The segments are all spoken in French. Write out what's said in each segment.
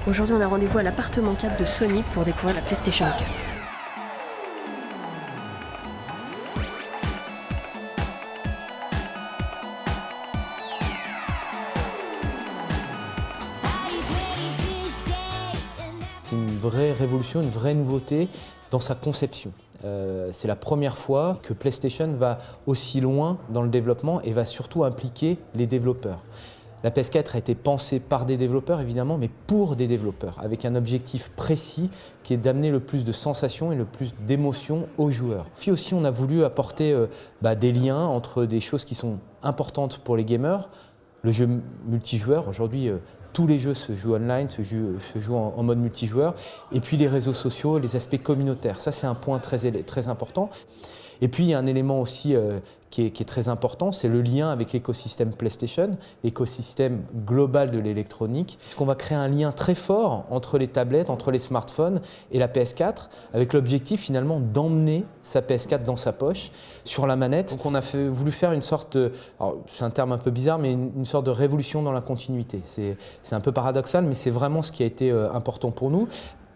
Aujourd'hui, on a rendez-vous à l'appartement 4 de Sony pour découvrir la PlayStation 4. C'est une vraie révolution, une vraie nouveauté dans sa conception. C'est la première fois que PlayStation va aussi loin dans le développement et va surtout impliquer les développeurs. La PS4 a été pensée par des développeurs évidemment, mais pour des développeurs, avec un objectif précis qui est d'amener le plus de sensations et le plus d'émotions aux joueurs. Puis aussi on a voulu apporter des liens entre des choses qui sont importantes pour les gamers, le jeu multijoueur. Aujourd'hui, tous les jeux se jouent online, se jouent en mode multijoueur, et puis les réseaux sociaux, les aspects communautaires. Ça, c'est un point très important. Et puis, il y a un élément aussi qui est très important, c'est le lien avec l'écosystème PlayStation, l'écosystème global de l'électronique, puisqu'on va créer un lien très fort entre les tablettes, entre les smartphones et la PS4, avec l'objectif finalement d'emmener sa PS4 dans sa poche, sur la manette. Donc on a voulu faire une sorte, c'est un terme un peu bizarre, mais une sorte de révolution dans la continuité. C'est un peu paradoxal, mais c'est vraiment ce qui a été important pour nous.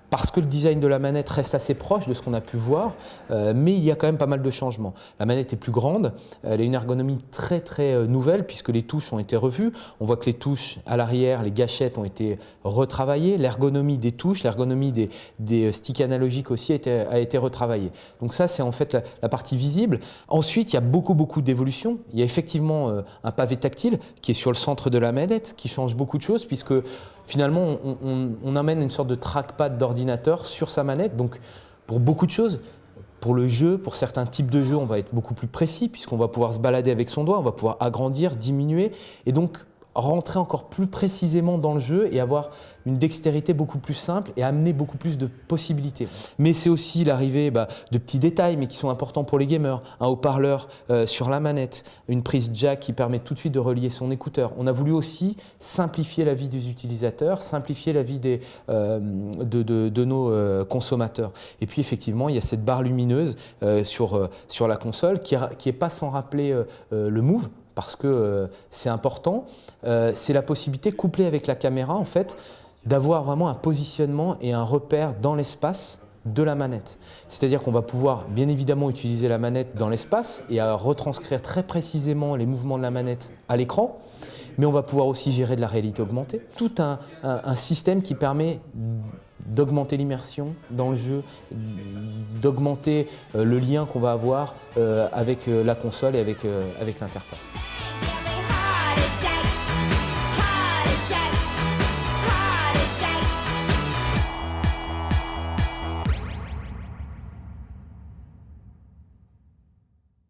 Parce que le design de la manette reste assez proche de ce qu'on a pu voir, mais il y a quand même pas mal de changements. La manette est plus grande, elle a une ergonomie très nouvelle puisque les touches ont été revues. On voit que les touches à l'arrière, les gâchettes ont été retravaillées, l'ergonomie des touches, l'ergonomie des sticks analogiques aussi a été retravaillée. Donc ça, c'est en fait la partie visible. Ensuite, il y a beaucoup d'évolutions. Il y a effectivement un pavé tactile qui est sur le centre de la manette, qui change beaucoup de choses puisque finalement, on amène une sorte de trackpad d'ordinateur sur sa manette. Donc, pour beaucoup de choses, pour le jeu, pour certains types de jeux, on va être beaucoup plus précis puisqu'on va pouvoir se balader avec son doigt, on va pouvoir agrandir, diminuer et donc rentrer encore plus précisément dans le jeu et avoir une dextérité beaucoup plus simple et amener beaucoup plus de possibilités. Mais c'est aussi l'arrivée de petits détails mais qui sont importants pour les gamers. Un haut-parleur sur la manette, une prise jack qui permet tout de suite de relier son écouteur. On a voulu aussi simplifier la vie des utilisateurs, simplifier la vie de nos consommateurs. Et puis effectivement, il y a cette barre lumineuse sur la console qui est pas sans rappeler le Move, parce que c'est important. C'est la possibilité, couplée avec la caméra, en fait, d'avoir vraiment un positionnement et un repère dans l'espace de la manette. C'est-à-dire qu'on va pouvoir bien évidemment utiliser la manette dans l'espace et à retranscrire très précisément les mouvements de la manette à l'écran, mais on va pouvoir aussi gérer de la réalité augmentée. Tout un système qui permet d'augmenter l'immersion dans le jeu, d'augmenter le lien qu'on va avoir avec la console et avec l'interface.